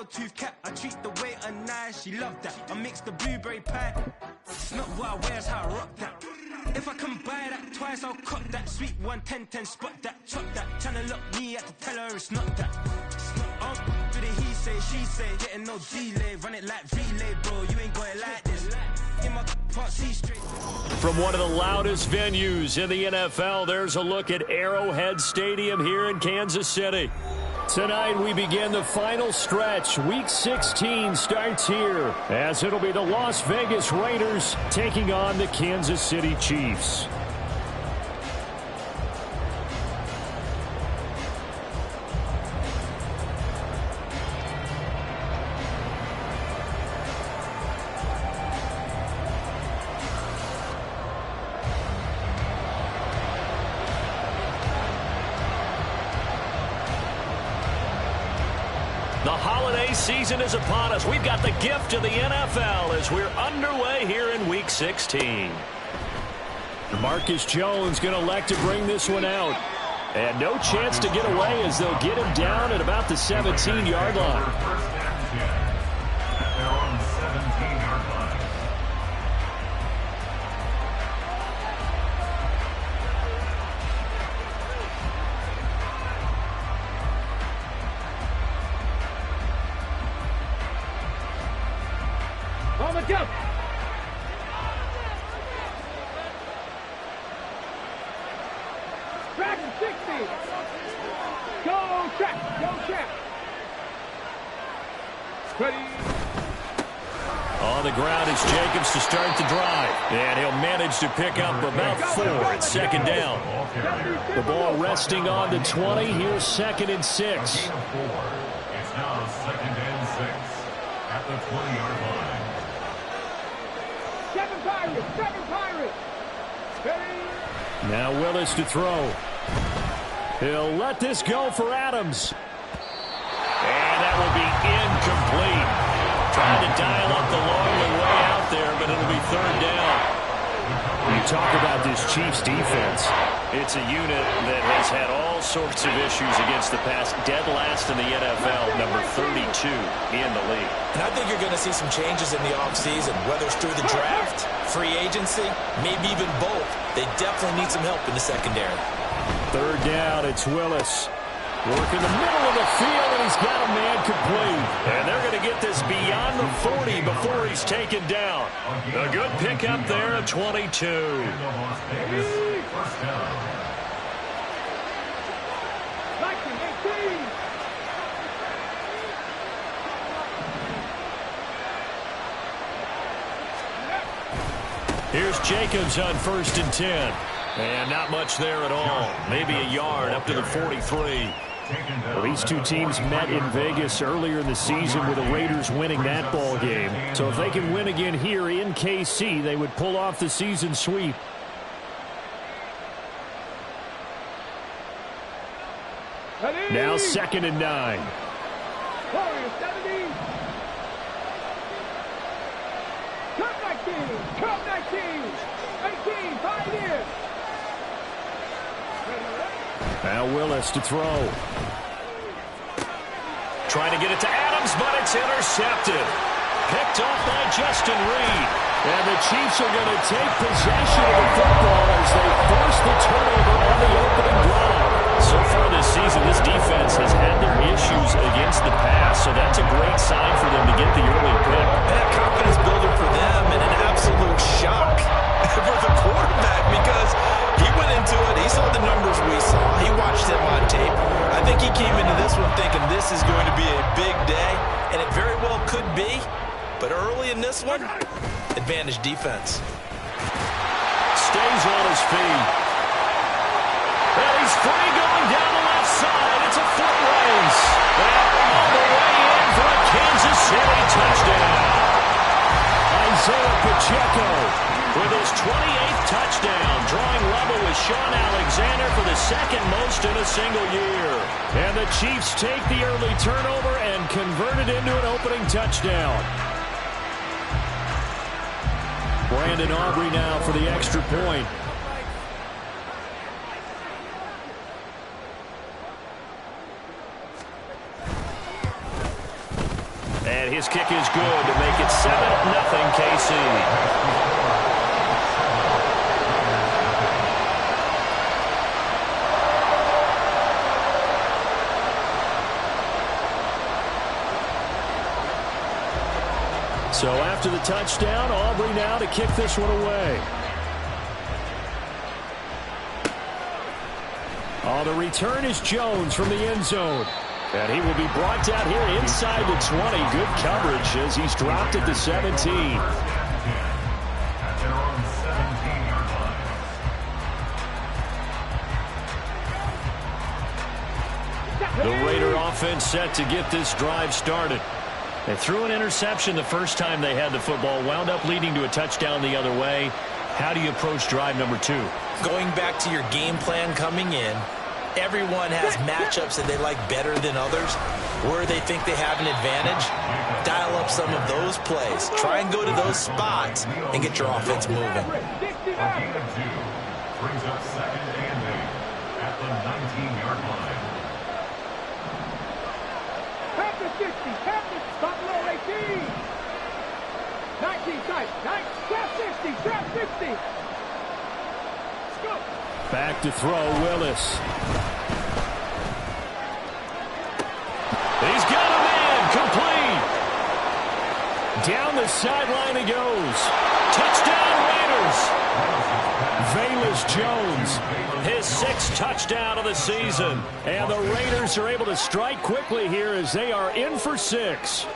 gold tooth cap. I treat the waiter nice, she love that. I mix the blueberry pie. It's not what I wear, it's how I rock that. If I can buy that twice, I'll cut that. Sweet 110, spot that, chop that. Tryna lock me, I have to tell her it's not that. Do the he say, she say, getting no delay. Run it like relay, bro, you ain't got it like this. In my part, see straight. From one of the loudest venues in the NFL, there's a look at Arrowhead Stadium here in Kansas City. Tonight we begin the final stretch. Week 16 starts here as it'll be the Las Vegas Raiders taking on the Kansas City Chiefs. The holiday season is upon us. We've got the gift of the NFL as we're underway here in Week 16. Marcus Jones going to elect to bring this one out. And no chance to get away as they'll get him down at about the 17-yard line. Go! Track 60! Go track! Go track! Ready! On the ground is Jacobs to start the drive. And he'll manage to pick up about 4 at second down. The ball resting on the 20. Here's 2nd and 6. It's now 2nd and 6 at the 20-yard line. Seven Pirates! Now Willis to throw. He'll let this go for Adams. And that will be incomplete. Trying to dial up the long way out there, but it'll be 3rd down. You talk about this Chiefs defense. It's a unit that has had all sorts of issues against the pass. Dead last in the NFL, number 32 in the league. And I think you're going to see some changes in the offseason, whether it's through the draft, free agency, maybe even both. They definitely need some help in the secondary. 3rd down, it's Willis. Working the middle of the field, and he's got a man complete. And they're going to get this beyond the 40 before he's taken down. A good pickup there at 22. Here's Jacobs on 1st and 10. And not much there at all. Maybe a yard up to the 43. Well, these two teams met in Vegas earlier in the season with the Raiders winning that ball game. So if they can win again here in KC, they would pull off the season sweep. Now 2nd and 9. Now Willis to throw. Trying to get it to Adams, but it's intercepted. Picked off by Justin Reed. And the Chiefs are going to take possession of the football as they force the turnover on the opening drive. So far this season, this defense has had their issues against the pass, so that's a great sign for them to get the early pick. And a confidence builder for them and an absolute shock for the quarterback because he went into it. He saw the numbers we saw. He watched them on tape. I think he came into this one thinking this is going to be a big day, and it very well could be. But early in this one, advantage defense. Stays on his feet. And he's free going down the left side. It's a foot race. And all the way in for a Kansas City touchdown. Isaiah Pacheco with his 28th touchdown, drawing level with Sean Alexander for the 2nd most in a single year. And the Chiefs take the early turnover and convert it into an opening touchdown. Brandon Aubrey now for the extra point. And his kick is good to make it 7-0 KC. So after the touchdown, Aubrey now to kick this one away. The return is Jones from the end zone. And he will be brought down here inside the 20. Good coverage as he's dropped at the 17. At their own 17-yard line. The Raider offense set to get this drive started. They threw an interception the first time they had the football, wound up leading to a touchdown the other way. How do you approach drive number 2? Going back to your game plan coming in, everyone has matchups that they like better than others. Where they think they have an advantage, dial up some of those plays. Try and go to those spots and get your offense moving. A gain of 2 brings up 2nd and 8 at the 19-yard line. Past the 60, past the Buffalo 18. 19 tight, trap 60, trap 60. Let's go. Back to throw, Willis. He's got a man, complete. Down the sideline he goes. Touchdown Raiders. Velus Jones, his 6th touchdown of the season. And the Raiders are able to strike quickly here as they are in for 6.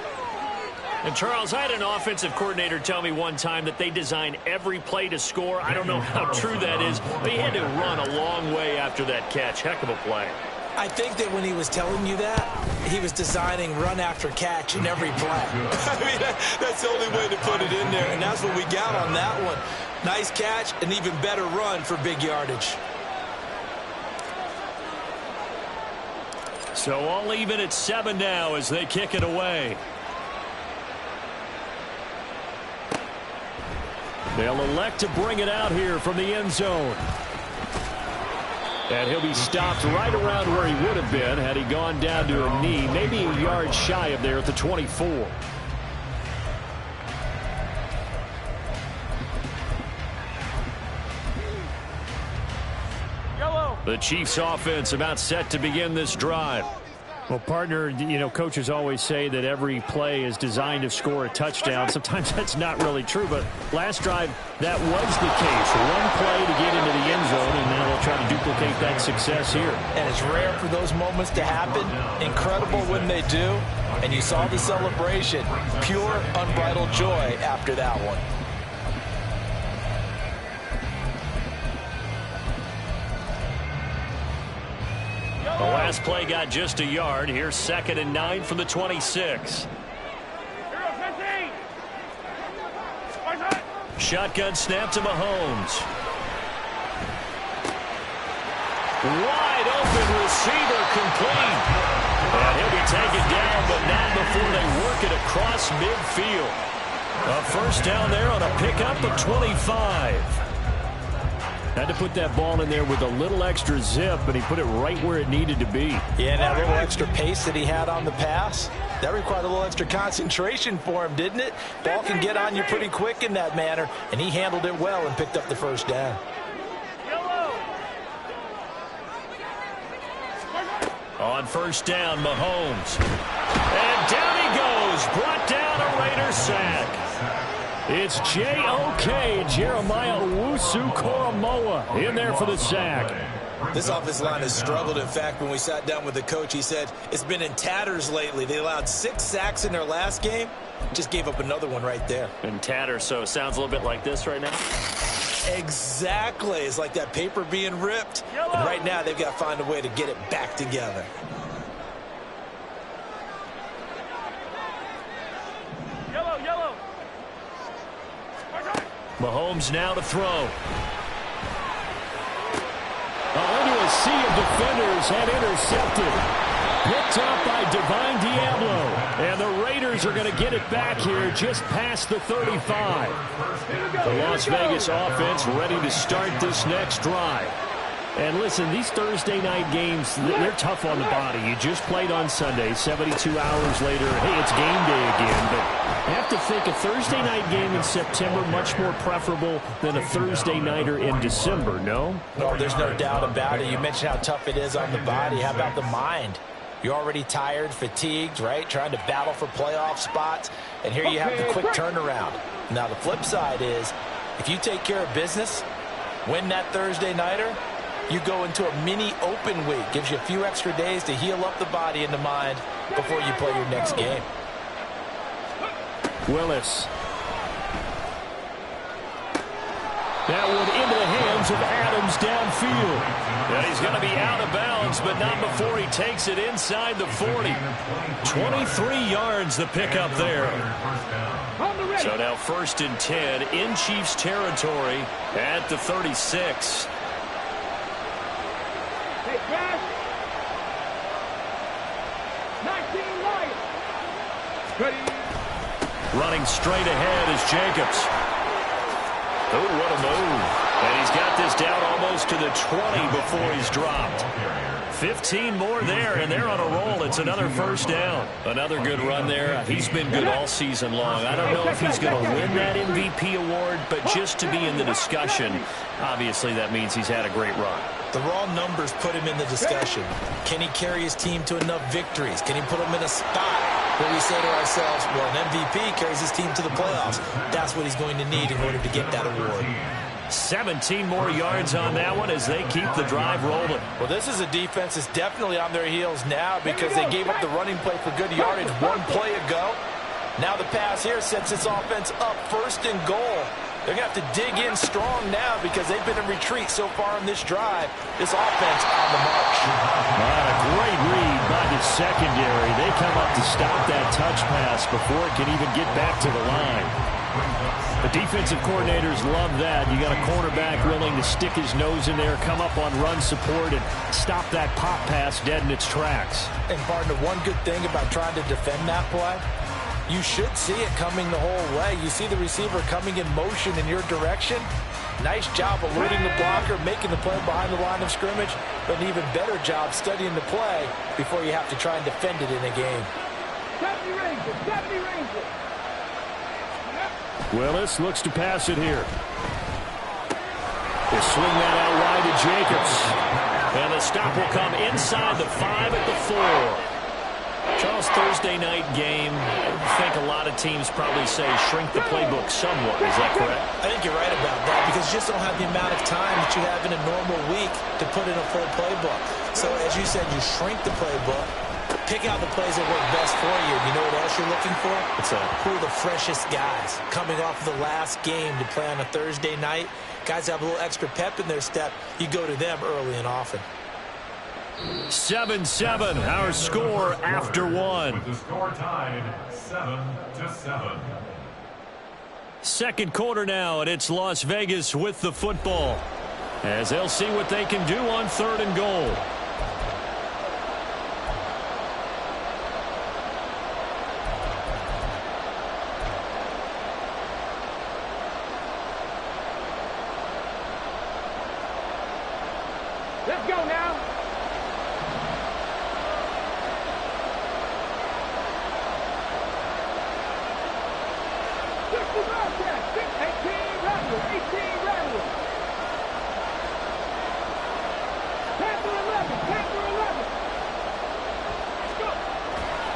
And, Charles, I had an offensive coordinator tell me one time that they design every play to score. I don't know how true that is, but he had to run a long way after that catch. Heck of a play. I think that when he was telling you that, he was designing run after catch in every play. I mean, that's the only way to put it in there, and that's what we got on that one. Nice catch, an even better run for big yardage. So all even at 7 now as they kick it away. They'll elect to bring it out here from the end zone. And he'll be stopped right around where he would have been had he gone down to a knee, maybe a yard shy of there at the 24. The Chiefs offense about set to begin this drive. Well, partner, you know, coaches always say that every play is designed to score a touchdown. Sometimes that's not really true, but last drive, that was the case. One play to get into the end zone, and now they'll try to duplicate that success here. And it's rare for those moments to happen. Incredible when they do. And you saw the celebration. Pure, unbridled joy after that one. The last play got just a yard. Here's 2nd and 9 from the 26. Shotgun snap to Mahomes. Wide open receiver complete. And he'll be taken down, but not before they work it across midfield. A first down there on a pickup of 25. Had to put that ball in there with a little extra zip, but he put it right where it needed to be. Yeah, and that little extra pace that he had on the pass, that required a little extra concentration for him, didn't it? Ball can get on you pretty quick in that manner, and he handled it well and picked up the first down. On first down, Mahomes. And down he goes, brought down a Raider sack. It's J.O.K. Jeremiah Owusu-Koramoah in there for the sack. This offensive line has struggled. In fact, when we sat down with the coach, he said it's been in tatters lately. They allowed 6 sacks in their last game. Just gave up another one right there. In tatters, so it sounds a little bit like this right now? Exactly. It's like that paper being ripped. And right now, they've got to find a way to get it back together. Mahomes now to throw. Into a sea of defenders and intercepted. Picked up by Divine Diablo. And the Raiders are going to get it back here just past the 35. The Las Vegas offense ready to start this next drive. And listen, these Thursday night games, they're tough on the body. You just played on Sunday, 72 hours later. Hey, it's game day again. think a Thursday night game in September much more preferable than a Thursday nighter in December, no? No, there's no doubt about it. You mentioned how tough it is on the body. How about the mind? You're already tired, fatigued, right? Trying to battle for playoff spots. And here you have the quick turnaround. Now, the flip side is, if you take care of business, win that Thursday nighter, you go into a mini open week. Gives you a few extra days to heal up the body and the mind before you play your next game. Willis. That one into the hands of Adams downfield. And he's going to be out of bounds, but not before he takes it inside the 40. 23 yards the pickup there. So now 1st and 10 in Chiefs territory at the 36. Hey, Cash. 19 Lions. Ready. Running straight ahead is Jacobs. Oh, what a move. And he's got this down almost to the 20 before he's dropped. 15 more there, and they're on a roll. It's another 1st down. Another good run there. He's been good all season long. I don't know if he's going to win that MVP award, but just to be in the discussion, obviously that means he's had a great run. The raw numbers put him in the discussion. Can he carry his team to enough victories? Can he put them in a spot where we say to ourselves, well, an MVP carries his team to the playoffs. That's what he's going to need in order to get that award. 17 more yards on that one as they keep the drive rolling. Well, this is a defense that's definitely on their heels now because they gave up the running play for good yardage one play ago. Now the pass here sets this offense up 1st and goal. They're going to have to dig in strong now because they've been in retreat so far in this drive. This offense on the march. A great read by the secondary. They come up to stop that touch pass before it can even get back to the line. The defensive coordinators love that. You got a cornerback willing to stick his nose in there, come up on run support, and stop that pop pass dead in its tracks. And, partner, one good thing about trying to defend that play, you should see it coming the whole way. You see the receiver coming in motion in your direction. Nice job eluding the blocker, making the play behind the line of scrimmage, but an even better job studying the play before you have to try and defend it in a game. 70 Rangers, 70 Rangers. Willis looks to pass it here. They swing that out wide to Jacobs. And the stop will come inside the 5 at the 4. Charles, Thursday night game, I think a lot of teams probably say shrink the playbook somewhat. Is that correct? I think you're right about that because you just don't have the amount of time that you have in a normal week to put in a full playbook. So, as you said, you shrink the playbook, pick out the plays that work best for you. You know what else you're looking for? What's that? Who are the freshest guys coming off of the last game to play on a Thursday night? Guys have a little extra pep in their step. You go to them early and often. 7-7, our score after one. With the score tied 7-7. Second quarter now, and it's Las Vegas with the football, as they'll see what they can do on 3rd and goal. Let's go now.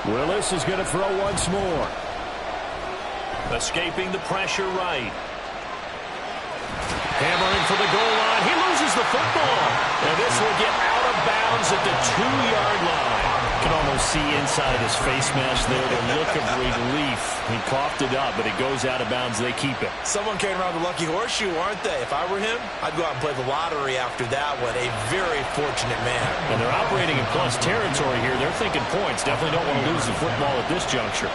Willis is going to throw once more. Escaping the pressure right. Hammering for the goal line. He loses the football. And this will get out of bounds at the 2-yard line. You can almost see inside his face mask there the look of relief. He coughed it up, but it goes out of bounds. They keep it. Someone came around the lucky horseshoe, aren't they? If I were him, I'd go out and play the lottery after that one. A very fortunate man. And they're operating in plus territory here. They're thinking points. Definitely don't want to lose the football at this juncture.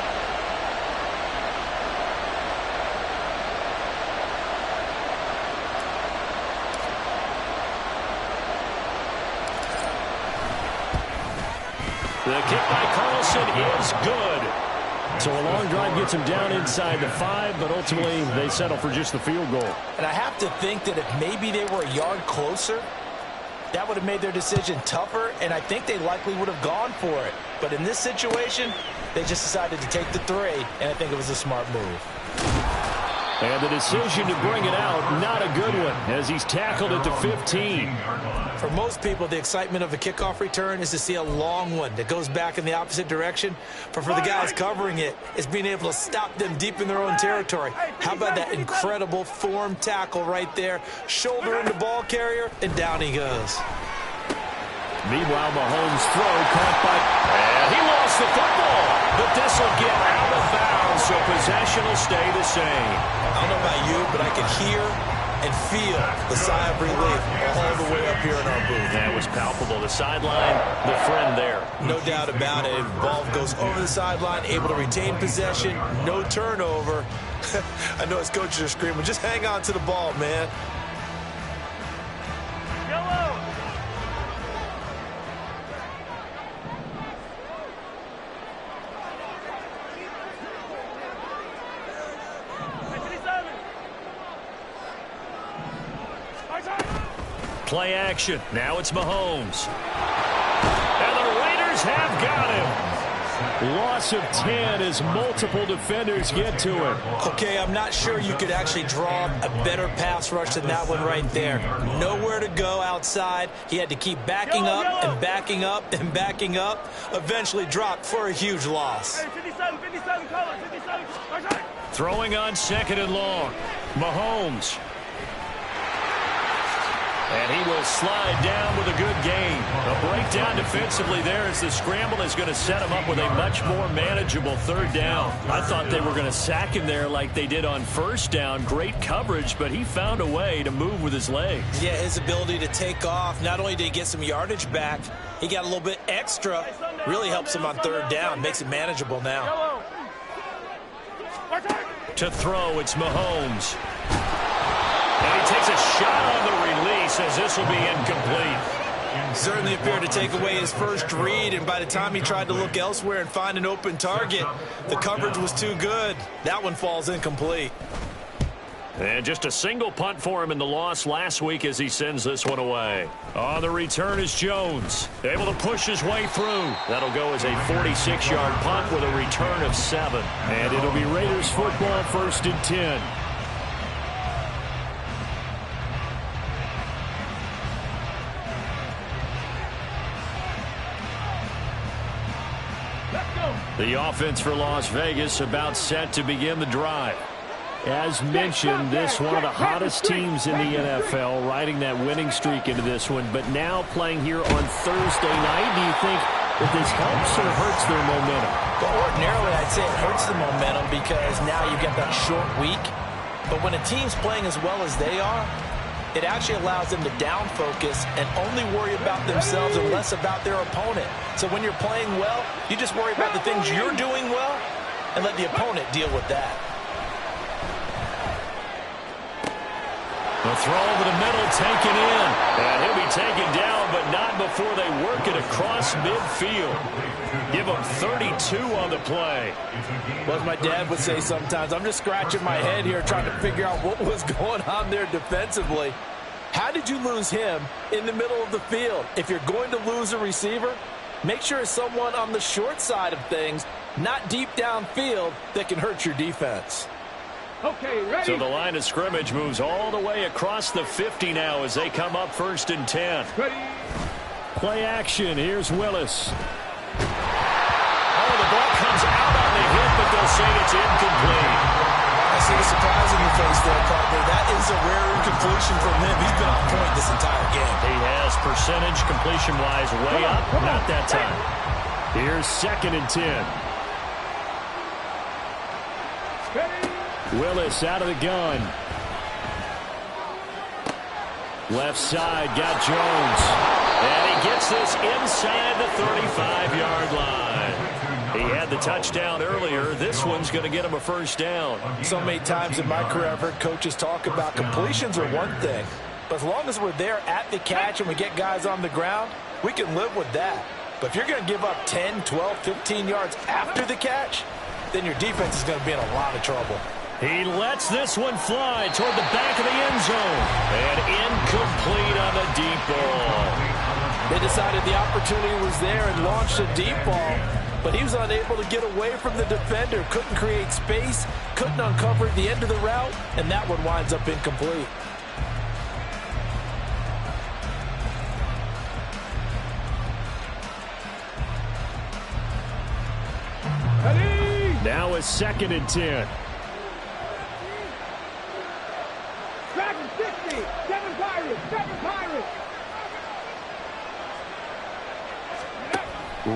The kick by Carlson is good. So a long drive gets him down inside the 5, but ultimately they settle for just the field goal. And I have to think that if maybe they were a yard closer, that would have made their decision tougher, and I think they likely would have gone for it. But in this situation, They just decided to take the 3, and I think it was a smart move. And the decision to bring it out, not a good one, as he's tackled at the 15. For most people, the excitement of a kickoff return is to see a long one that goes back in the opposite direction. But for the guys covering it, it's being able to stop them deep in their own territory. How about that incredible form tackle right there? Shoulder in the ball carrier, and down he goes. Meanwhile, Mahomes' throw caught by... And he lost the football. But this will get out of bounds, so possession will stay the same. I don't know about you, but I can hear and feel the sigh of relief all the way up here in our booth. That was palpable. The sideline, the friend there. No doubt about it. Ball goes over the sideline, able to retain possession, no turnover. I know his coaches are screaming, just hang on to the ball, man. Play action. Now it's Mahomes. And the Raiders have got him. Loss of 10 as multiple defenders get to him. Okay, I'm not sure you could actually draw a better pass rush than that one right there. Nowhere to go outside. He had to keep backing up and backing up and backing up. Eventually dropped for a huge loss. 57, color, 57. Throwing on 2nd and long. Mahomes. And he will slide down with a good gain. A breakdown defensively there as the scramble is going to set him up with a much more manageable 3rd down. I thought they were going to sack him there like they did on 1st down. Great coverage, but he found a way to move with his legs. Yeah, his ability to take off, not only did he get some yardage back, he got a little bit extra. Really helps him on 3rd down, makes it manageable now. To throw, it's Mahomes. And he takes a shot on the release as this will be incomplete. Certainly appeared to take away his first read, and by the time he tried to look elsewhere and find an open target, the coverage was too good. That one falls incomplete. And just a single punt for him in the loss last week as he sends this one away. On the return is Jones, able to push his way through. That'll go as a 46-yard punt with a return of 7. And it'll be Raiders football, 1st and 10. The offense for Las Vegas about set to begin the drive. As mentioned, this one of the hottest teams in the NFL, riding that winning streak into this one, but now playing here on Thursday night. Do you think that this helps or hurts their momentum? Well, ordinarily, I'd say it hurts the momentum because now you get that short week. But when a team's playing as well as they are, it actually allows them to down focus and only worry about themselves and less about their opponent. So when you're playing well, you just worry about the things you're doing well and let the opponent deal with that. The throw over the middle taken in. And he'll be taken down, but not before they work it across midfield. Give him 32 on the play. Well, as my dad would say sometimes, I'm just scratching my head here trying to figure out what was going on there defensively. How did you lose him in the middle of the field? If you're going to lose a receiver, make sure it's someone on the short side of things, not deep downfield, that can hurt your defense. Okay, ready. So the line of scrimmage moves all the way across the 50 now as they come up 1st and 10. Ready. Play action. Here's Willis. Oh, the ball comes out on the hit, but they'll say it's incomplete. I see the surprise in your face there, partner. That is a rare incompletion from him. He's been on point this entire game. He has percentage completion-wise way up. Not that time. Here's 2nd and 10. Ready. Willis out of the gun. Left side, got Jones. And he gets this inside the 35-yard line. He had the touchdown earlier. This one's going to get him a 1st down. So many times in my career, I've heard coaches talk about completions are one thing. But as long as we're there at the catch and we get guys on the ground, we can live with that. But if you're going to give up 10, 12, 15 yards after the catch, then your defense is going to be in a lot of trouble. He lets this one fly toward the back of the end zone. And incomplete on the deep ball. They decided the opportunity was there and launched a deep ball. but he was unable to get away from the defender, couldn't create space, couldn't uncover the end of the route, and that one winds up incomplete. Now a 2nd and 10. Dragon 60, 7 Pirates, 7 Pirates.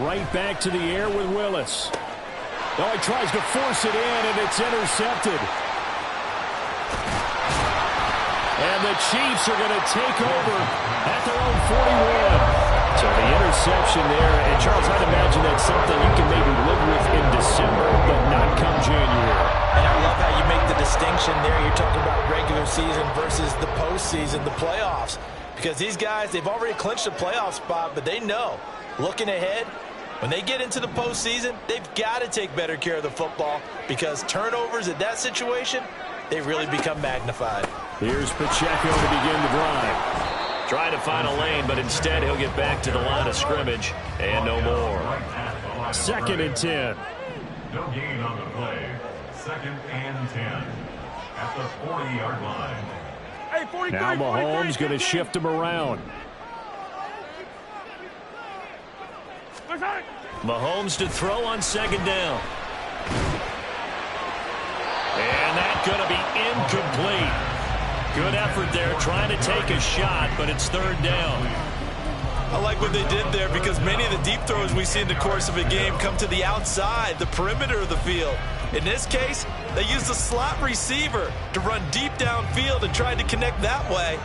Right back to the air with Willis. Oh, he tries to force it in, and it's intercepted. And the Chiefs are going to take over at their own 41. So the interception there, and Charles, I'd imagine that's something you can maybe live with in December, but not come January. And I love how you make the distinction there. You're talking about regular season versus the postseason, the playoffs. Because these guys, they've already clinched a playoff spot, but they know, looking ahead, when they get into the postseason, they've got to take better care of the football because turnovers in that situation, they really become magnified. Here's Pacheco to begin the drive. Trying to find a lane, but instead he'll get back to the line of scrimmage and no more. 2nd and 10. No gain on the play. 2nd and 10 at the 40-yard line. Hey, 43, Now Mahomes going to shift him around. Mahomes to throw on 2nd down. And that's going to be incomplete. Good effort there, trying to take a shot, but it's 3rd down. I like what they did there because many of the deep throws we see in the course of a game come to the outside, the perimeter of the field. In this case, they used a slot receiver to run deep downfield and tried to connect that way.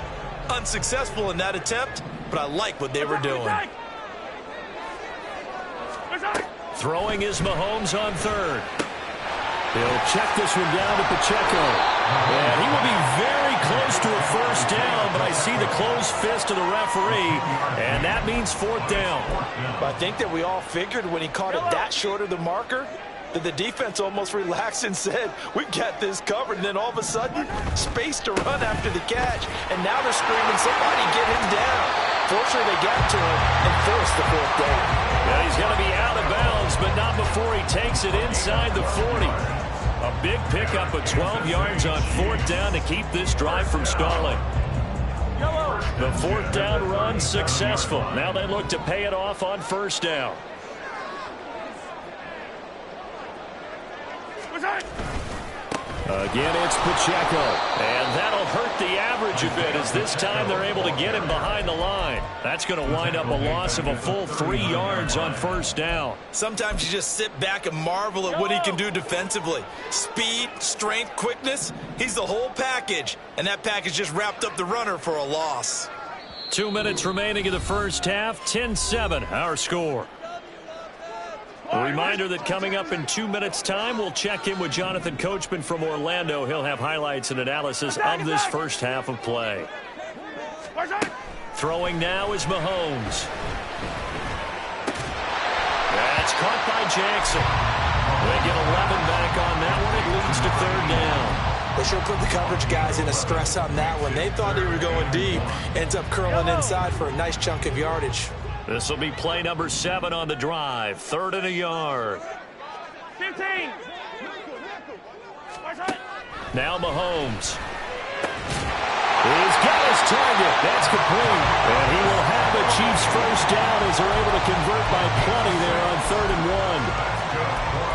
Unsuccessful in that attempt, but I like what they were doing. Throwing is Mahomes on 3rd. He'll check this one down to Pacheco. And he will be very close to a 1st down, but I see the closed fist of the referee, and that means 4th down. But I think that we all figured when he caught it that short of the marker that the defense almost relaxed and said, we've got this covered. And then all of a sudden, space to run after the catch. And now they're screaming, somebody get him down. Fortunately, they got to him and forced the 4th down. Yeah, he's going to be out of bounds, but not before he takes it inside the 40. A big pickup of 12 yards on 4th down to keep this drive from stalling. The 4th down run successful. Now they look to pay it off on 1st down. Again, it's Pacheco. And that'll hurt the average a bit as this time they're able to get him behind the line. That's going to wind up a loss of a full 3 yards on 1st down. Sometimes you just sit back and marvel at what he can do defensively. Speed, strength, quickness, he's the whole package. And that package just wrapped up the runner for a loss. 2 minutes remaining in the 1st half, 10-7 our score. A reminder that coming up in 2 minutes' time, we'll check in with Jonathan Coachman from Orlando. He'll have highlights and analysis of this 1st half of play. Throwing now is Mahomes. That's caught by Jackson. They get 11 back on that one. It leads to 3rd down. They sure put the coverage guys in a stress on that one. They thought they were going deep. Ends up curling inside for a nice chunk of yardage. This will be play number 7 on the drive. 3rd and a yard. 15. Now Mahomes. He's got his target. That's complete. And he will have the Chiefs 1st down as they're able to convert by plenty there on 3rd and 1.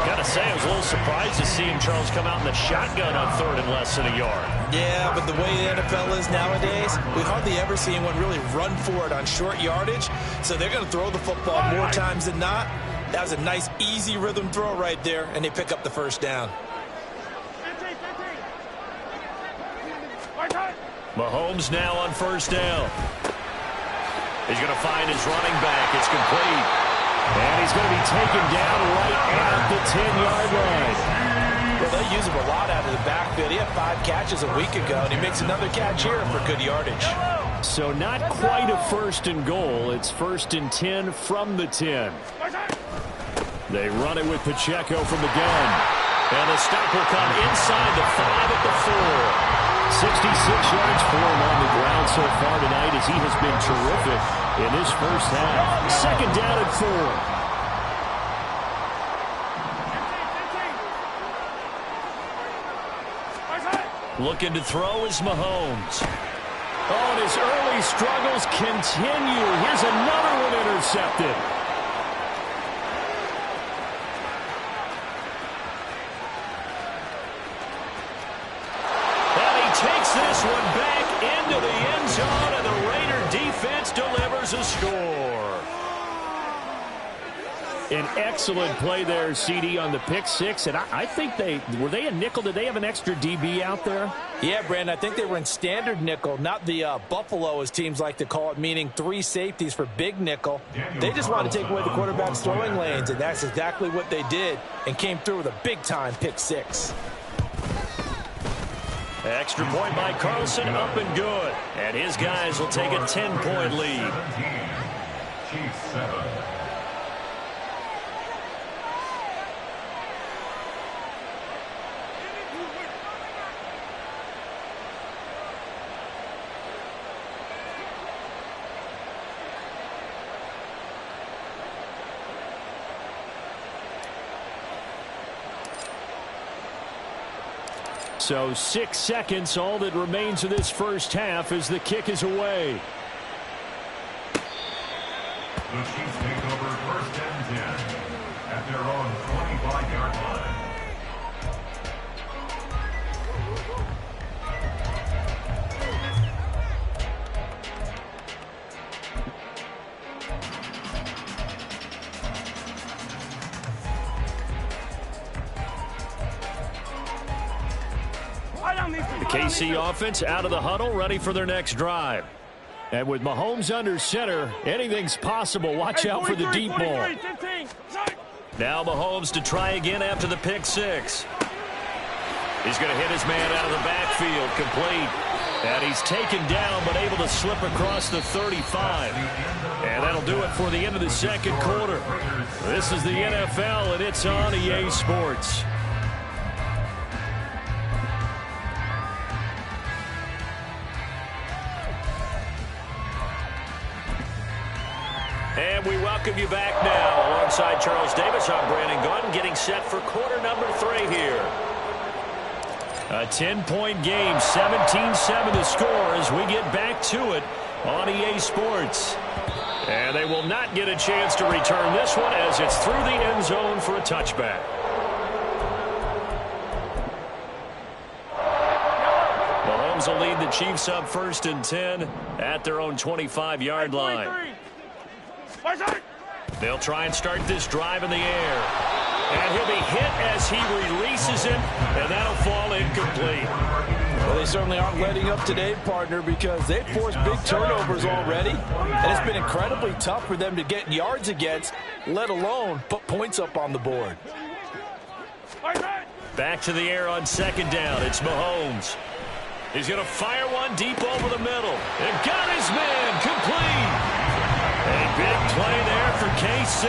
Gotta say, I was a little surprised to see him, Charles, come out in the shotgun on 3rd and less than a yard. Yeah, but the way the NFL is nowadays, we hardly ever see anyone really run for it on short yardage. So they're going to throw the football more times than not. That was a nice, easy rhythm throw right there, and they pick up the 1st down. Mahomes now on 1st down. He's going to find his running back. It's complete. And he's going to be taken down right at the 10-yard line. Well, they use him a lot out of the backfield. He had 5 catches a week ago, and he makes another catch here for good yardage. So not quite a 1st and goal. It's 1st and 10 from the 10. They run it with Pacheco from the gun. And the stop will come inside the 5 at the 4. 66 yards for him on the ground so far tonight as he has been terrific in this 1st half. 2nd down and 4. Looking to throw is Mahomes. Oh, and his early struggles continue. Here's another one intercepted. And he takes this one back into the end zone, and the Raider defense delivers a score. An excellent play there, CD, on the pick six. And I think were they a nickel? Did they have an extra DB out there? Yeah, Brandon, I think they were in standard nickel, not the Buffalo, as teams like to call it, meaning 3 safeties for big nickel. They just wanted to take away the quarterback's throwing lanes, and that's exactly what they did, and came through with a big-time pick six. Extra point by Carlson, up and good. And his guys will take a 10-point lead. 17, Chiefs 7. So 6 seconds, all that remains of this first half as the kick is away. The Chiefs take over first and 10 at their own 25-yard line. The KC offense out of the huddle, ready for their next drive. And with Mahomes under center, anything's possible. Watch out for the deep ball. Now Mahomes to try again after the pick six. He's going to hit his man out of the backfield, complete. And he's taken down, but able to slip across the 35. And that'll do it for the end of the second quarter. This is the NFL, and it's on EA Sports. And we welcome you back now. Alongside Charles Davis, I'm Brandon Gunn, getting set for quarter number 3 here. A 10-point game, 17-7 the score as we get back to it on EA Sports. And they will not get a chance to return this one as it's through the end zone for a touchback. Mahomes will lead the Chiefs up first and 10 at their own 25-yard line. They'll try and start this drive in the air. And he'll be hit as he releases it, and that'll fall incomplete. Well, they certainly aren't letting up today, partner, because they've forced big turnovers already. And it's been incredibly tough for them to get yards against, let alone put points up on the board. Back to the air on second down. It's Mahomes. He's going to fire one deep over the middle. And got his man complete. A big play there for KC,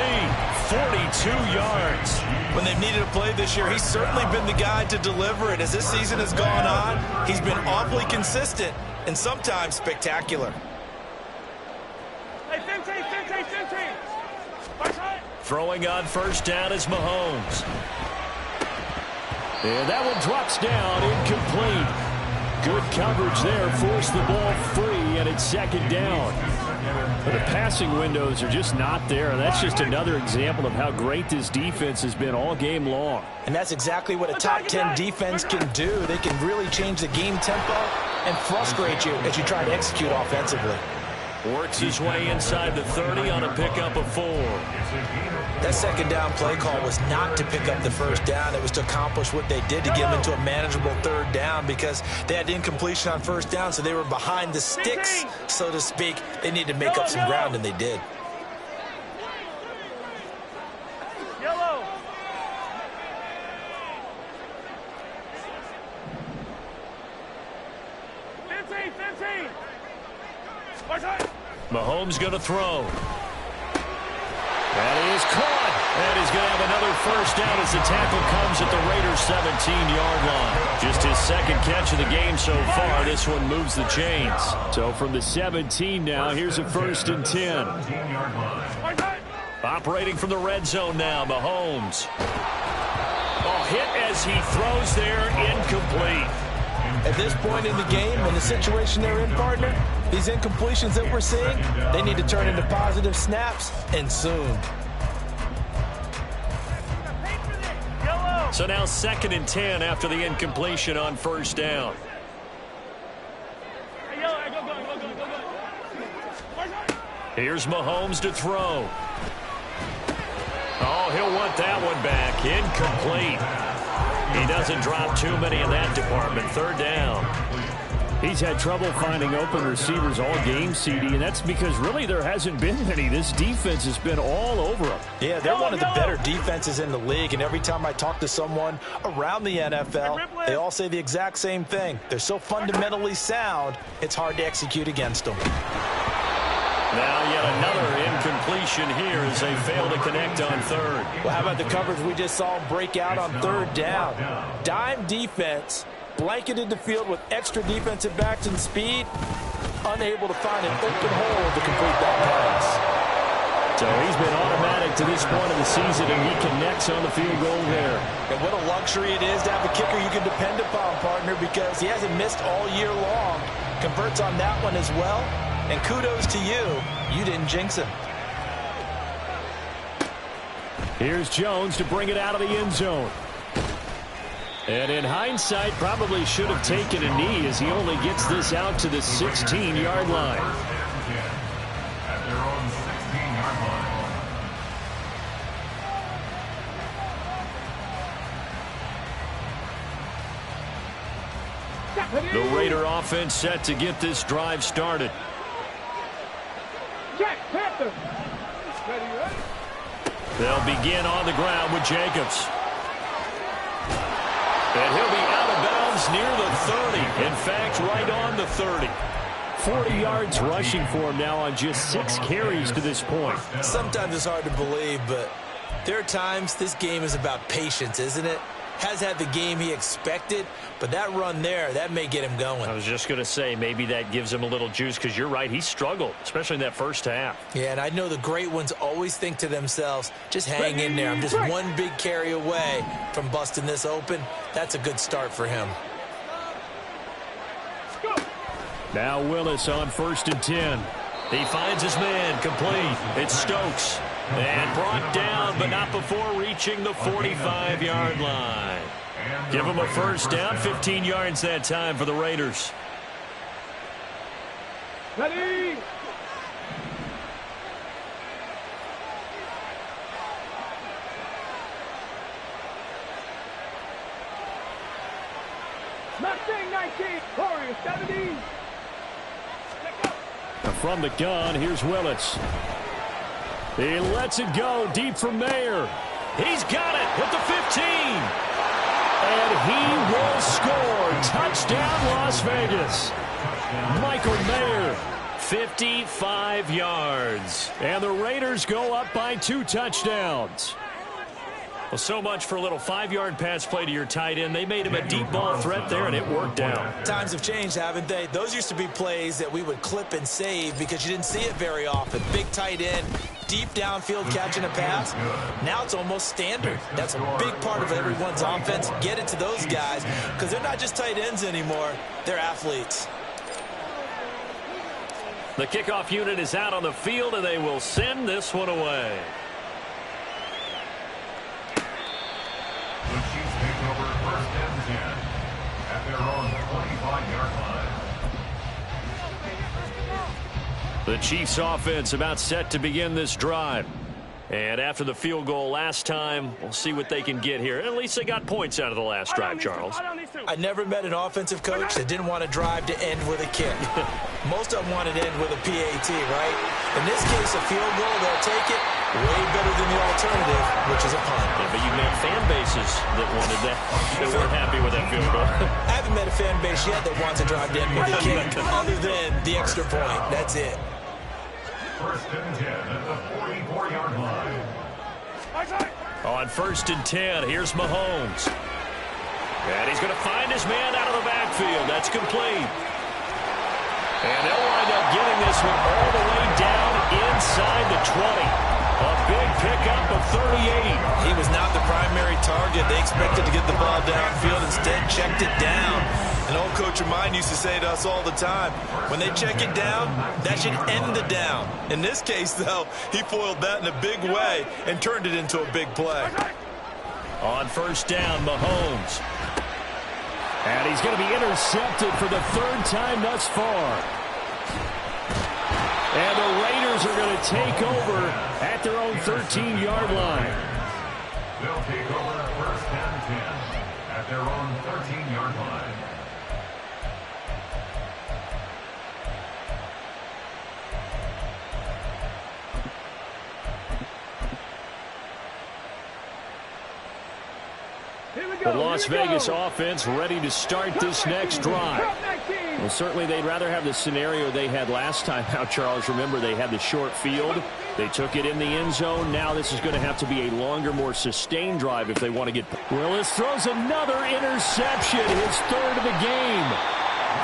42 yards. When they've needed a play this year, he's certainly been the guy to deliver it. As this season has gone on, he's been awfully consistent and sometimes spectacular. Throwing on first down is Mahomes. And that one drops down, incomplete. Good coverage there, forced the ball free, and it's second down. But the passing windows are just not there. And that's just another example of how great this defense has been all game long. And that's exactly what a top 10 defense can do. They can really change the game tempo and frustrate you as you try to execute offensively. Works his way inside the 30 on a pickup of 4. That second down play call was not to pick up the first down. It was to accomplish what they did to get them into a manageable third down because they had incompletion on first down, so they were behind the sticks, so to speak. They needed to make up some ground, and they did. Yellow. Mahomes going to throw. And he is caught. And he's going to have another first down as the tackle comes at the Raiders' 17-yard line. Just his second catch of the game so far. This one moves the chains. So from the 17 now, here's a first and 10. Operating from the red zone now, Mahomes. Oh, hit as he throws there, incomplete. At this point in the game, in the situation they're in, partner, these incompletions that we're seeing, they need to turn into positive snaps, and soon. So now 2nd and 10 after the incompletion on first down. Here's Mahomes to throw. Oh, he'll want that one back. Incomplete. He doesn't drop too many in that department. 3rd down. He's had trouble finding open receivers all game, CD, and that's because really there hasn't been many. This defense has been all over him. Yeah, they're one of the better defenses in the league, and every time I talk to someone around the NFL, they all say the exact same thing. They're so fundamentally sound, it's hard to execute against them. Now yet another incompletion here as they fail to connect on 3rd. Well, how about the coverage we just saw break out on 3rd down? Dime defense, blanketed the field with extra defensive backs and speed, unable to find an open hole to complete that pass. So he's been automatic to this point of the season, and he connects on the field goal there. And what a luxury it is to have a kicker you can depend upon, partner, because he hasn't missed all year long. Converts on that one as well. And kudos to you. You didn't jinx him. Here's Jones to bring it out of the end zone. And in hindsight, probably should have taken a knee as he only gets this out to the 16-yard line. At their own 16-yard line. The Raider offense set to get this drive started. Jack Panther. Ready. They'll begin on the ground with Jacobs. And he'll be out of bounds near the 30. In fact, right on the 30. 40 yards rushing for him now on just 6 carries to this point. Sometimes it's hard to believe, but there are times this game is about patience, isn't it? Has had the game he expected, but that run there, that may get him going. I was just going to say, maybe that gives him a little juice, because you're right, he struggled, especially in that first half. Yeah, and I know the great ones always think to themselves, just hang in there. I'm just one big carry away from busting this open. That's a good start for him. Now Willis on 1st and 10. He finds his man, complete. It's Stokes. And brought down, but not before reaching the 45-yard line. Give him a first down, 15 yards that time for the Raiders. Ready. Mustang 19, Warriors 17. From the gun, here's Willis. He lets it go deep for Mayer. He's got it at the 15. And he will score. Touchdown, Las Vegas. Michael Mayer. 55 yards. And the Raiders go up by 2 touchdowns. Well, so much for a little 5-yard pass play to your tight end. They made him a deep ball threat there, and it worked out. Times have changed, haven't they? Those used to be plays that we would clip and save because you didn't see it very often. Big tight end, deep downfield catching a pass. Now it's almost standard. That's a big part of everyone's offense. Get it to those guys because they're not just tight ends anymore. They're athletes. The kickoff unit is out on the field, and they will send this one away. The Chiefs take over 1st and 10 at their own 25-yard line. The Chiefs offense about set to begin this drive. And after the field goal last time, we'll see what they can get here. At least they got points out of the last drive, Charles. I never met an offensive coach that didn't want to drive to end with a kick. Most of them wanted to end with a PAT, right? In this case, a field goal, they'll take it. Way better than the alternative, which is a punt. Yeah, but you met fan bases that wanted that. They weren't happy with that field goal. I haven't met a fan base yet that wants to drive to end with a kick, other than the extra point. That's it. 1st and 10 at the 44-yard line. On 1st and 10, here's Mahomes. And he's going to find his man out of the backfield. That's complete. And they'll wind up getting this one all the way down inside the 20. A big pickup of 38. He was not the primary target. They expected to get the ball downfield. Instead, checked it down. An old coach of mine used to say to us all the time, when they check it down, that should end the down. In this case, though, he foiled that in a big way and turned it into a big play. On first down, Mahomes. And he's going to be intercepted for the third time thus far. And the Raiders are going to take over at their own 13-yard line. They'll take over first and 10 at their own 13-yard line. The Las Vegas offense ready to start this next drive. Well, certainly they'd rather have the scenario they had last time out, Charles. Remember, they had the short field. They took it in the end zone. Now this is going to have to be a longer, more sustained drive if they want to get... Willis throws another interception, his third of the game.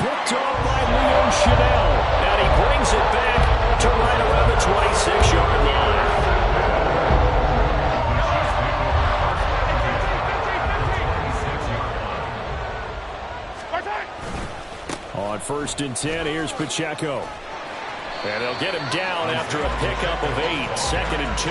Picked off by Leo Chanel. And he brings it back to right around the 26-yard line. On first and 10, here's Pacheco. And they'll get him down after a pickup of 8, second and 2.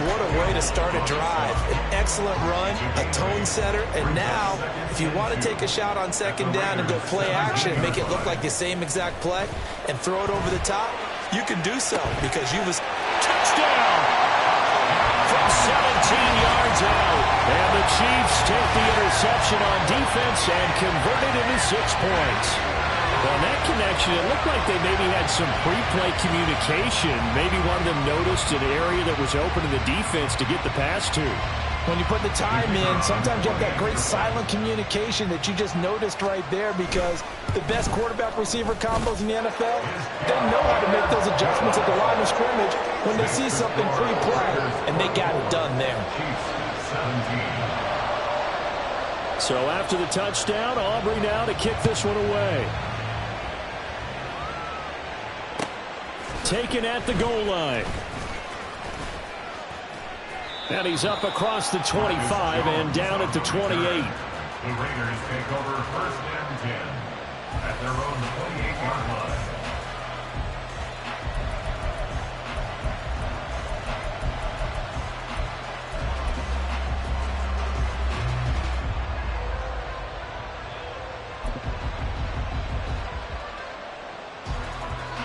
What a way to start a drive. An excellent run, a tone setter, and now, if you want to take a shot on second down and go play action and make it look like the same exact play and throw it over the top, you can do so because you was... Touchdown! From 17 yards out. And the Chiefs take the interception on defense and convert it into 6 points. Well, in that connection, it looked like they maybe had some pre-play communication. Maybe one of them noticed an area that was open to the defense to get the pass to. When you put the time in, sometimes you have that great silent communication that you just noticed right there because the best quarterback-receiver combos in the NFL, they know how to make those adjustments at the line of scrimmage when they see something pre-play, and they got it done there. So after the touchdown, Aubrey now to kick this one away. Taken at the goal line. And he's up across the 25 and down at the 28. The Raiders take over first and 10 at their own 28-yard line.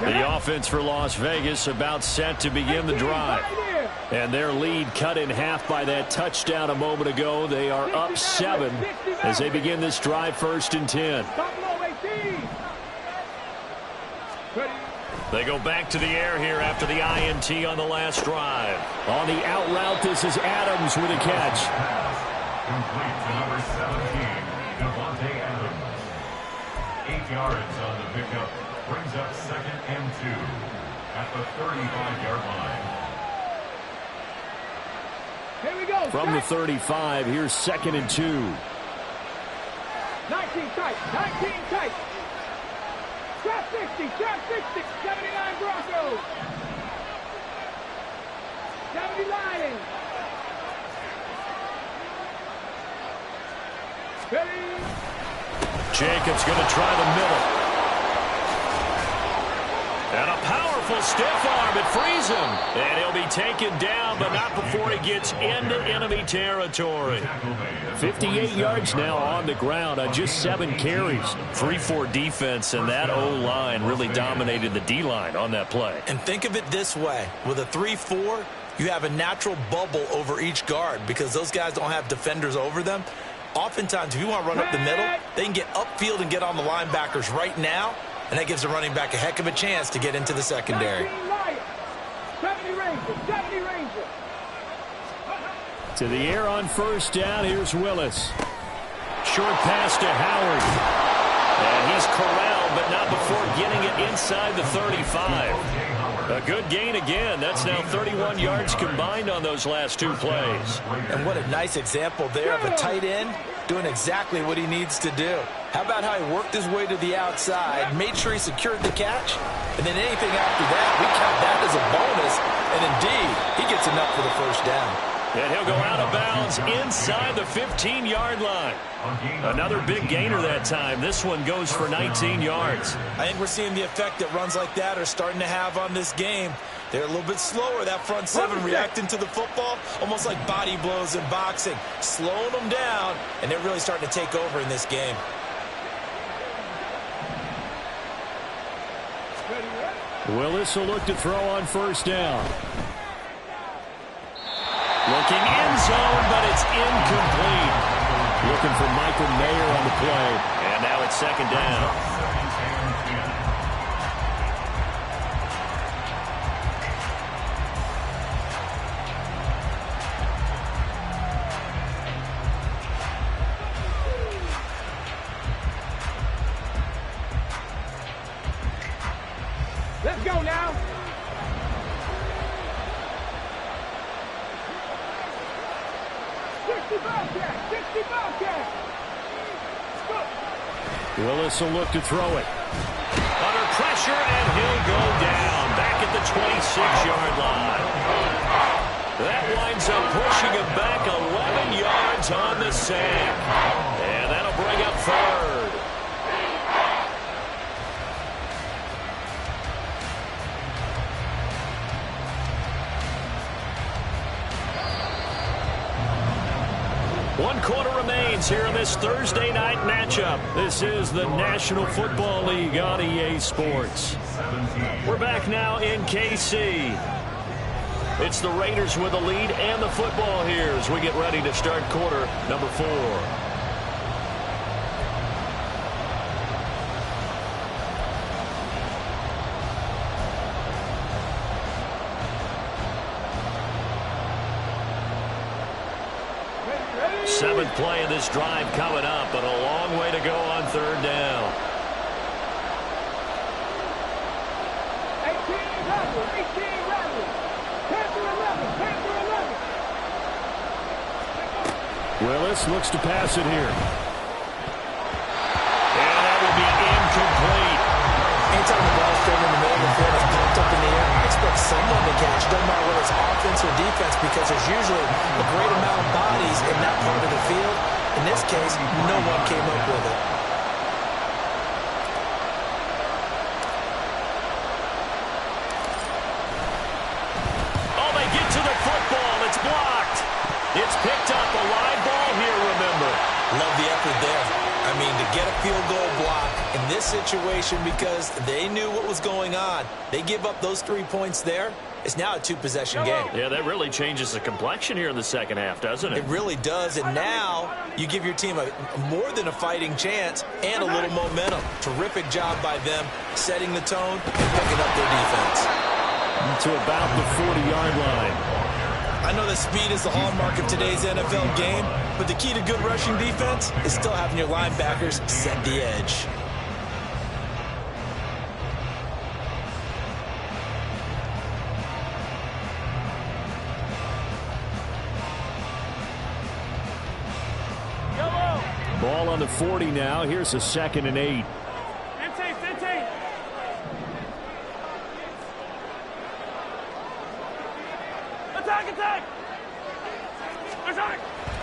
The offense for Las Vegas about set to begin the drive. And their lead cut in half by that touchdown a moment ago. They are up 7 as they begin this drive first and 10. They go back to the air here after the INT on the last drive. On the out route, this is Adams with a catch. Complete to number 17, Devontae Adams. 8 yards on the pickup. Brings up second and 2 at the 35-yard line. Here we go. From the 35, here's second and 2. 19 tight, 19 tight. Trap 60, 79 Broncos. 70 Lions. 30. Jacobs going to try the middle. And a powerful stiff arm. It frees him. And he'll be taken down, but not before he gets into enemy territory. 58 yards now on the ground on just 7 carries. 3-4 defense, and that O-line really dominated the D-line on that play. And think of it this way. With a 3-4, you have a natural bubble over each guard because those guys don't have defenders over them. Oftentimes, if you want to run up the middle, they can get upfield and get on the linebackers right now. And that gives the running back a heck of a chance to get into the secondary. 70 Rangers. To the air on first down, here's Willis. Short pass to Howard. And he's corralled, but not before getting it inside the 35. A good gain again. That's now 31 yards combined on those last 2 plays. And what a nice example there of a tight end doing exactly what he needs to do. How about how he worked his way to the outside, made sure he secured the catch, and then anything after that, we count that as a bonus, and indeed, he gets enough for the first down. And he'll go out of bounds inside the 15-yard line. Another big gainer that time. This one goes for 19 yards. I think we're seeing the effect that runs like that are starting to have on this game. They're a little bit slower, that front seven, reacting to the football, almost like body blows in boxing, slowing them down, and they're really starting to take over in this game. Willis will look to throw on first down. Looking end zone, but it's incomplete. Looking for Michael Mayer on the play. And now it's second down. Let's go now. Willis will look to throw it. Under pressure, and he'll go down. Back at the 26-yard line. That winds up pushing him back 11 yards on the sack. And that'll bring up third. One quarter remains here in this Thursday night matchup. This is the National Football League on EA Sports. We're back now in KC. It's the Raiders with the lead and the football here as we get ready to start quarter number 4. Seventh play of this drive coming up, but a long way to go on third down. 18 Rebels. Panther 11. Willis looks to pass it here. And that will be incomplete. Anytime the ball's thrown in the middle of the field, it's pumped up in the air, expect someone to catch. Doesn't matter whether it's offense or defense, because there's usually a great amount of bodies in that part of the field. In this case, no one came up with it. Oh, they get to the football. It's blocked. It's picked up. A live ball here, remember. Love the effort there. I mean, to get a field goal block in this situation because they knew what was going on. They give up those 3 points there. It's now a 2-possession game. Yeah, that really changes the complexion here in the second half, doesn't it? It really does, and now you give your team a more than a fighting chance and a little momentum. Terrific job by them, setting the tone and picking up their defense. To about the 40-yard line. I know that speed is the hallmark of today's NFL game, but the key to good rushing defense is still having your linebackers set the edge. Ball on the 40 now. Here's a 2nd and 8.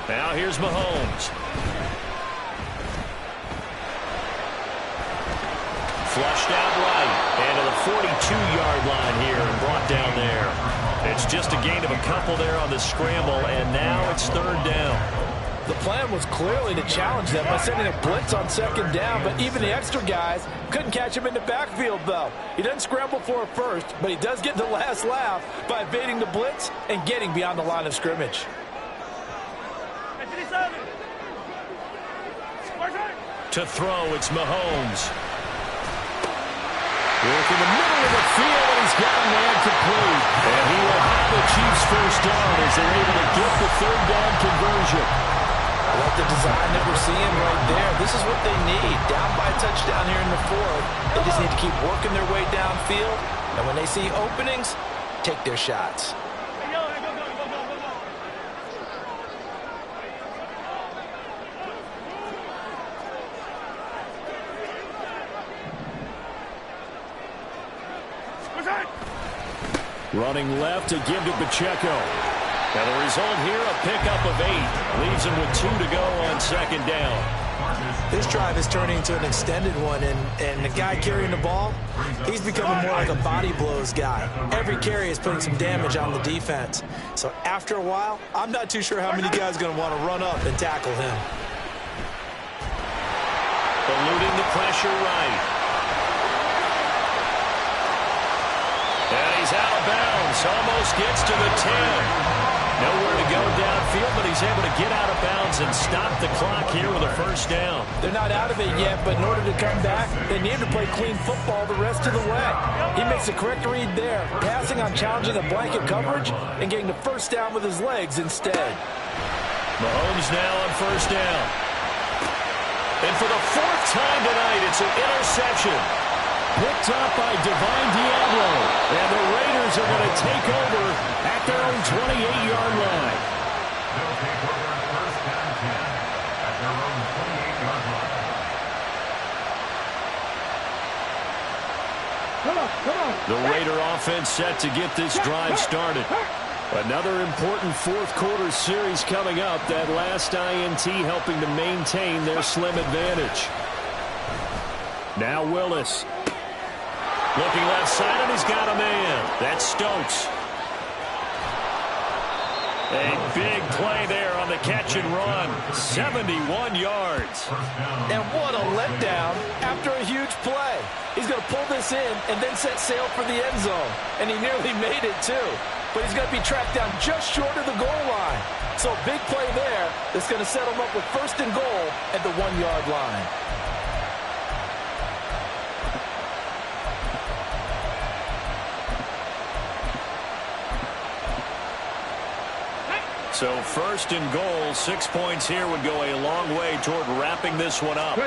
Now here's Mahomes. Flushed out right. And to the 42-yard line here and brought down there. It's just a gain of a couple there on the scramble, and now it's third down. The plan was clearly to challenge them by sending a blitz on second down, but even the extra guys couldn't catch him in the backfield, though. He doesn't scramble for it first, but he does get the last laugh by evading the blitz and getting beyond the line of scrimmage. To throw, it's Mahomes. Work in the middle of the field, and he's got a man complete. And he will have the Chiefs first down as they're able to get the third down conversion. I like the design that we're seeing right there. This is what they need. Down by a touchdown here in the fourth. They just need to keep working their way downfield. And when they see openings, take their shots. Running left to give to Pacheco. Now the result here, a pickup of 8. Leaves him with 2 to go on second down. This drive is turning into an extended one, and the guy carrying the ball, he's becoming more like a body blows guy. Every carry is putting some damage on the defense. So after a while, I'm not too sure how many guys are going to want to run up and tackle him. Eluding the pressure right. And he's out of bounds. Almost gets to the 10. Nowhere to go downfield, but he's able to get out of bounds and stop the clock here with a first down. They're not out of it yet, but in order to come back, they need to play clean football the rest of the way. He makes a correct read there, passing on challenging a blanket coverage and getting the first down with his legs instead. Mahomes now on first down. And for the 4th time tonight, it's an interception. Picked up by Divine Diablo. And the Raiders are going to take over at their own 28-yard line. They'll take over first and 10 at their own 28-yard line. Come on. The Raider offense set to get this drive started. Another important fourth-quarter series coming up. That last INT helping to maintain their slim advantage. Now Willis. Looking left side, and he's got a man. That's Stokes. A big play there on the catch and run. 71 yards. And what a letdown after a huge play. He's going to pull this in and then set sail for the end zone. And he nearly made it, too. But he's going to be tracked down just short of the goal line. So a big play there that's going to set him up with first and goal at the 1-yard line. So first and goal, 6 points here would go a long way toward wrapping this one up.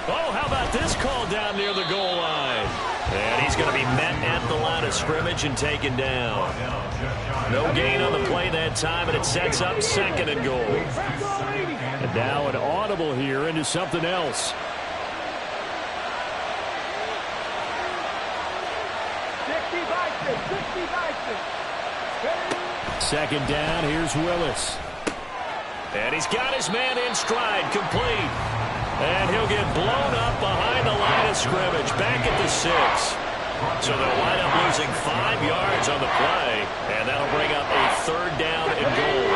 Oh, how about this call down near the goal line? And he's going to be met at the line of scrimmage and taken down. No gain on the play that time, and it sets up second and goal. And now an audible here into something else. Second down, here's Willis. And he's got his man in stride, complete. And he'll get blown up behind the line of scrimmage, back at the 6. So they'll wind up losing 5 yards on the play, and that'll bring up a third down and goal.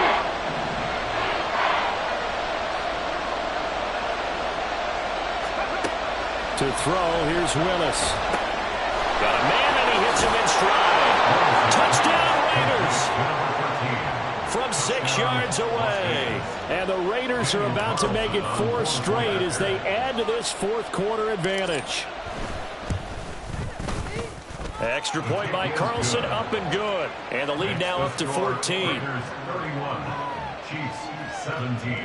To throw, here's Willis. Got a man, and he hits him in stride. Touchdown, Raiders! From 6 yards away. And the Raiders are about to make it 4 straight as they add to this fourth-quarter advantage. Extra point by Carlson, up and good. And the lead now up to 14. Raiders 31, Chiefs 17.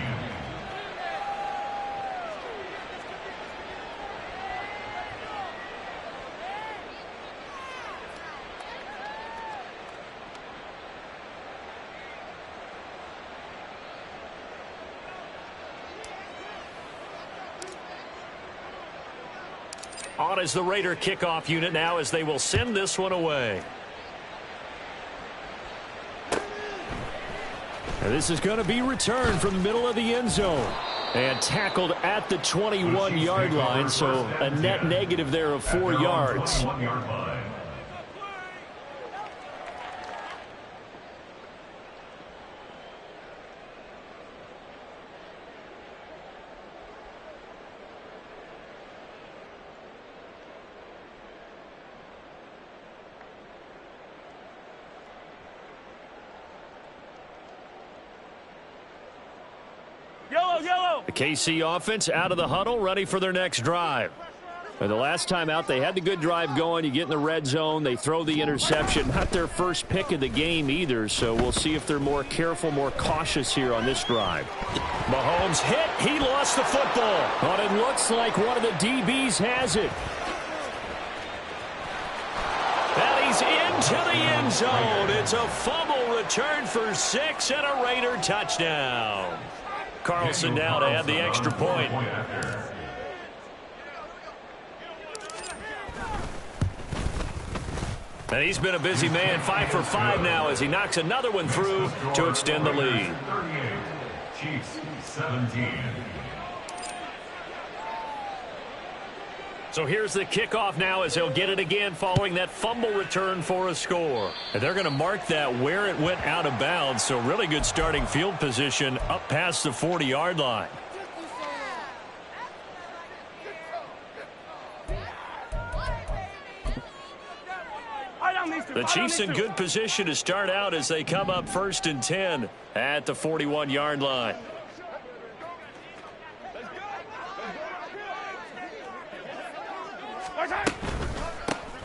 On is the Raider kickoff unit now as they will send this one away. And this is going to be returned from the middle of the end zone. And tackled at the 21-yard line, so a net negative there of 4 yards. The KC offense out of the huddle, ready for their next drive. And the last time out, they had the good drive going. You get in the red zone, they throw the interception. Not their first pick of the game either, so we'll see if they're more careful, more cautious here on this drive. Mahomes hit. He lost the football. But it looks like one of the DBs has it. And he's into the end zone. It's a fumble return for 6 and a Raider touchdown. Carlson now to add the extra point. And he's been a busy man, 5 for 5 now as he knocks another one through to extend the lead. 38, Chiefs 17. So here's the kickoff now as they'll get it again following that fumble return for a score. And they're going to mark that where it went out of bounds. So really good starting field position up past the 40-yard line. The Chiefs in good position to start out as they come up 1st and 10 at the 41-yard line.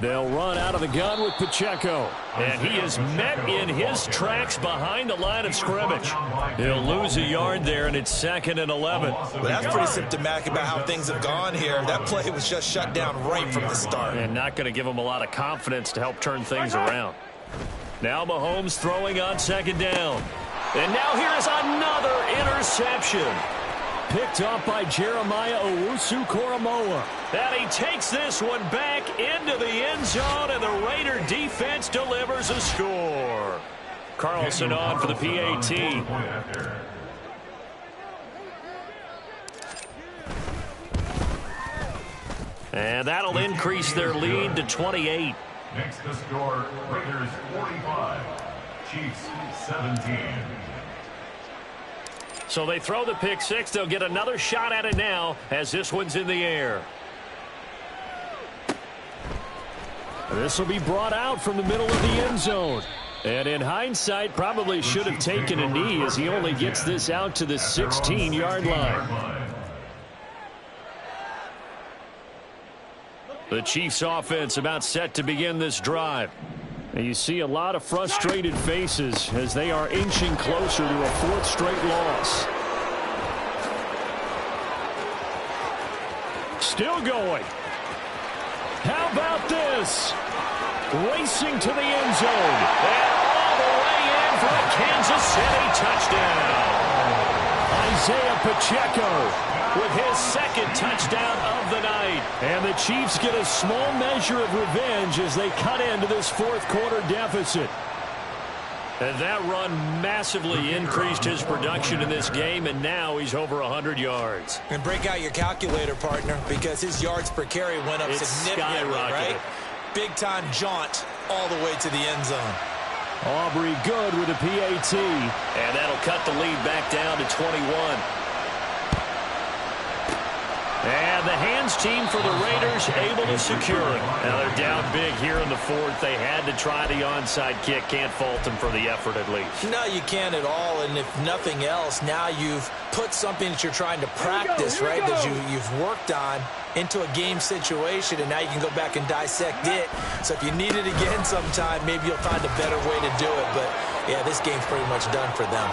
They'll run out of the gun with Pacheco. And he is met in his tracks behind the line of scrimmage. He'll lose a yard there, and it's 2nd and 11. Well, that's pretty symptomatic about how things have gone here. That play was just shut down right from the start. And not going to give him a lot of confidence to help turn things around. Now Mahomes throwing on 2nd down. And now here is another interception. Picked up by Jeremiah Owusu-Koramoah. And he takes this one back into the end zone, and the Raider defense delivers a score. Carlson on for the PAT. And that'll increase their lead to 28. Next to score, Raiders 45, Chiefs 17. So they throw the pick six. They'll get another shot at it now as this one's in the air. This will be brought out from the middle of the end zone. And in hindsight, probably should have taken a knee as he only gets this out to the 16-yard line. The Chiefs offense about set to begin this drive. And you see a lot of frustrated faces as they are inching closer to a 4th straight loss. Still going. How about this? Racing to the end zone. And all the way in for a Kansas City touchdown. Isaiah Pacheco with his 2nd touchdown of the night. And the Chiefs get a small measure of revenge as they cut into this 4th quarter deficit. And that run massively increased his production in this game, and now he's over 100 yards. And break out your calculator, partner, because his yards per carry went up significantly, right? Big-time jaunt all the way to the end zone. Aubrey Good with a PAT. And that'll cut the lead back down to 21. And the hands team for the Raiders able to secure it. Now they're down big here in the 4th. They had to try the onside kick. Can't fault them for the effort at least. No, you can't at all. And if nothing else, now you've put something that you're trying to practice, right, that you've worked on into a game situation, and now you can go back and dissect it. So if you need it again sometime, maybe you'll find a better way to do it. But, yeah, this game's pretty much done for them.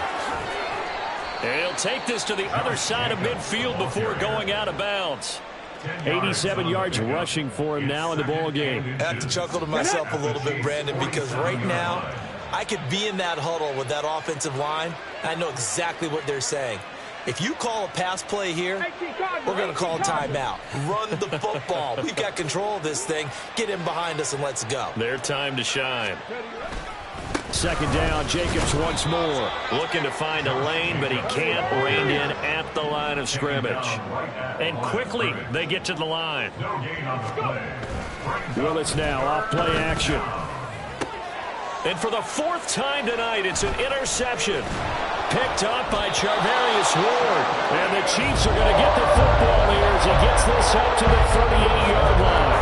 And he'll take this to the other side of midfield before going out of bounds. 87 yards rushing for him now in the ball game. I have to chuckle to myself a little bit, Brandon, because right now I could be in that huddle with that offensive line. I know exactly what they're saying. If you call a pass play here, we're going to call timeout. Run the football. We've got control of this thing. Get in behind us and let's go. Their time to shine. 2nd down, Jacobs once more. Looking to find a lane, but he can't. Reined in at the line of scrimmage. And quickly, they get to the line. Willis now off play action. And for the 4th time tonight, it's an interception. Picked up by Charvarius Ward. And the Chiefs are going to get the football here as he gets this up to the 38-yard line.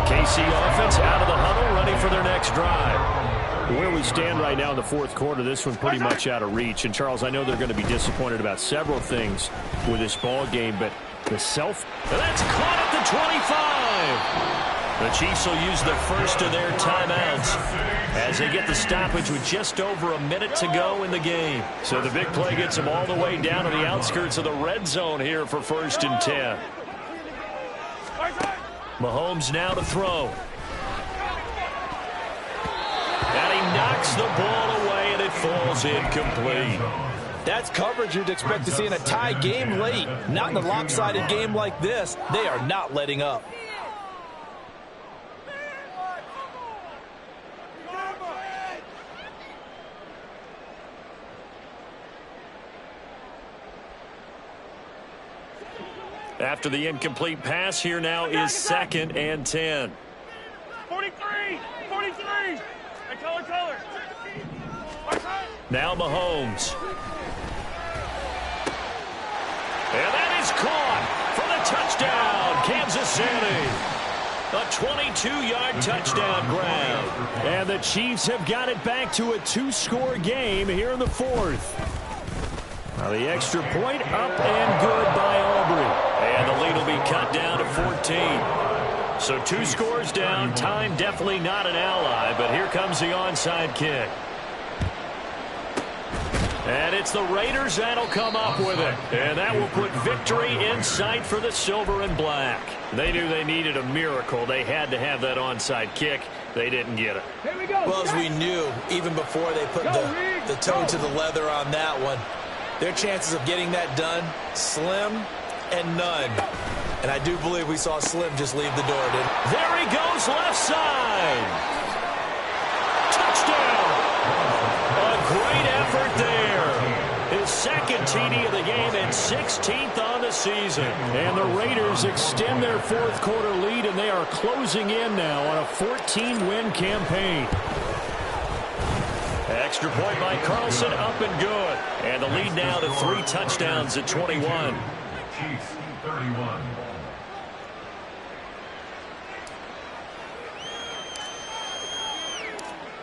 KC offense out of the huddle, ready for their next drive. Where we stand right now in the 4th quarter, this one pretty much out of reach. And, Charles, I know they're going to be disappointed about several things with this ball game, but the that's caught at the 25. The Chiefs will use the first of their timeouts as they get the stoppage with just over a minute to go in the game. So the big play gets them all the way down to the outskirts of the red zone here for 1st and 10. Mahomes now to throw. And he knocks the ball away, and it falls incomplete. That's coverage you'd expect to see in a tie game late. Not in a lopsided game like this. They are not letting up. After the incomplete pass, here now is 2nd and 10. 43! 43! Hey, color. Now Mahomes. And that is caught for the touchdown, Kansas City. A 22-yard touchdown grab. And the Chiefs have got it back to a 2-score game here in the 4th. Now the extra point up and good by Aubrey. And the lead will be cut down to 14. So 2 scores down. Time definitely not an ally, but here comes the onside kick. And it's the Raiders that'll come up with it. And that will put victory in sight for the silver and black. They knew they needed a miracle. They had to have that onside kick. They didn't get it. Here we go. Well, as we knew, even before they put the toe to the leather on that one, their chances of getting that done, slim and none. And I do believe we saw Slim just leave the door, didn't he? There he goes, left side. Touchdown. A great effort there. His 2nd TD of the game and 16th on the season. And the Raiders extend their 4th quarter lead, and they are closing in now on a 14-win campaign. Extra point by Carlson, up and good. And the lead now to 3 touchdowns at 21. Chiefs 31.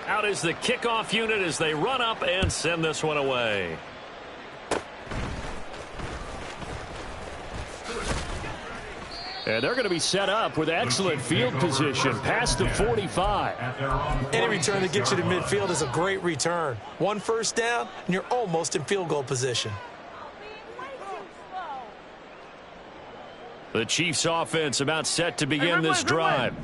Out is the kickoff unit as they run up and send this one away. And they're going to be set up with excellent field position past the 45. Any return that gets you to midfield is a great return. 1 first down, and you're almost in field goal position. The Chiefs offense about set to begin this drive.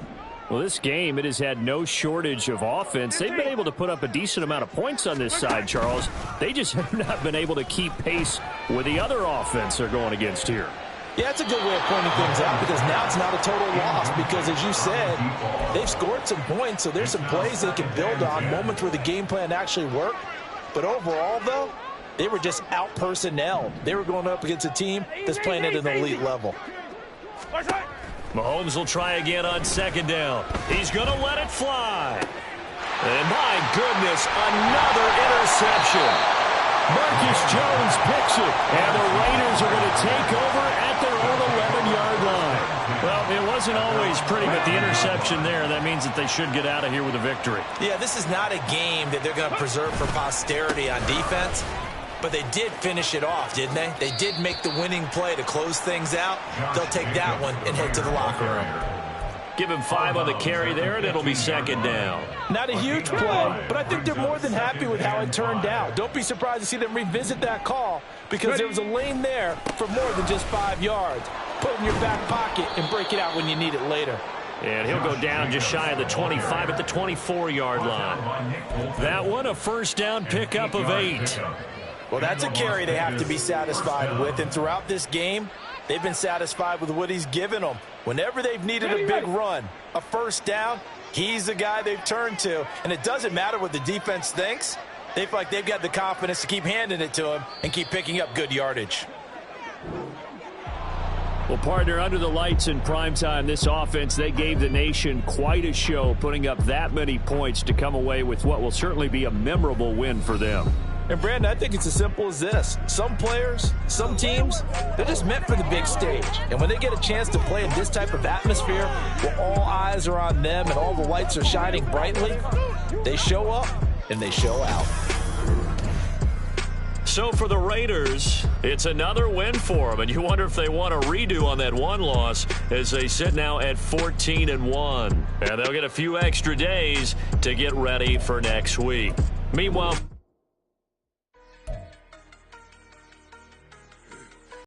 Well, this game, it has had no shortage of offense. They've been able to put up a decent amount of points on this side, Charles. They just have not been able to keep pace with the other offense they're going against here. Yeah, that's a good way of pointing things out because now it's not a total loss because, as you said, they've scored some points, so there's some plays they can build on, moments where the game plan actually worked. But overall, though, they were just out-personnelled. They were going up against a team that's playing at an elite level. Mahomes will try again on 2nd down. He's going to let it fly. And my goodness, another interception. Marcus Jones picks it, and the Raiders are going to take over at their own 11-yard line. Well, it wasn't always pretty, but the interception there, that means that they should get out of here with a victory. Yeah, this is not a game that they're going to preserve for posterity on defense, but they did finish it off, didn't they? They did make the winning play to close things out. They'll take that one and head to the locker room. Give him 5 on the carry there, and it'll be 2nd down. Not a huge play, but I think they're more than happy with how it turned out. Don't be surprised to see them revisit that call because there was a lane there for more than just 5 yards. Put it in your back pocket and break it out when you need it later. And he'll go down just shy of the 25 at the 24-yard line. That one, a first down pickup of 8. Well, that's a carry they have to be satisfied with, and throughout this game, they've been satisfied with what he's given them. Whenever they've needed a big run, a first down, he's the guy they've turned to. And it doesn't matter what the defense thinks. They feel like they've got the confidence to keep handing it to him and keep picking up good yardage. Well, partner, under the lights in primetime, this offense, they gave the nation quite a show, putting up that many points to come away with what will certainly be a memorable win for them. And, Brandon, I think it's as simple as this. Some players, some teams, they're just meant for the big stage. And when they get a chance to play in this type of atmosphere where all eyes are on them and all the lights are shining brightly, they show up and they show out. So for the Raiders, it's another win for them. And you wonder if they want a redo on that one loss as they sit now at 14-1. And they'll get a few extra days to get ready for next week. Meanwhile,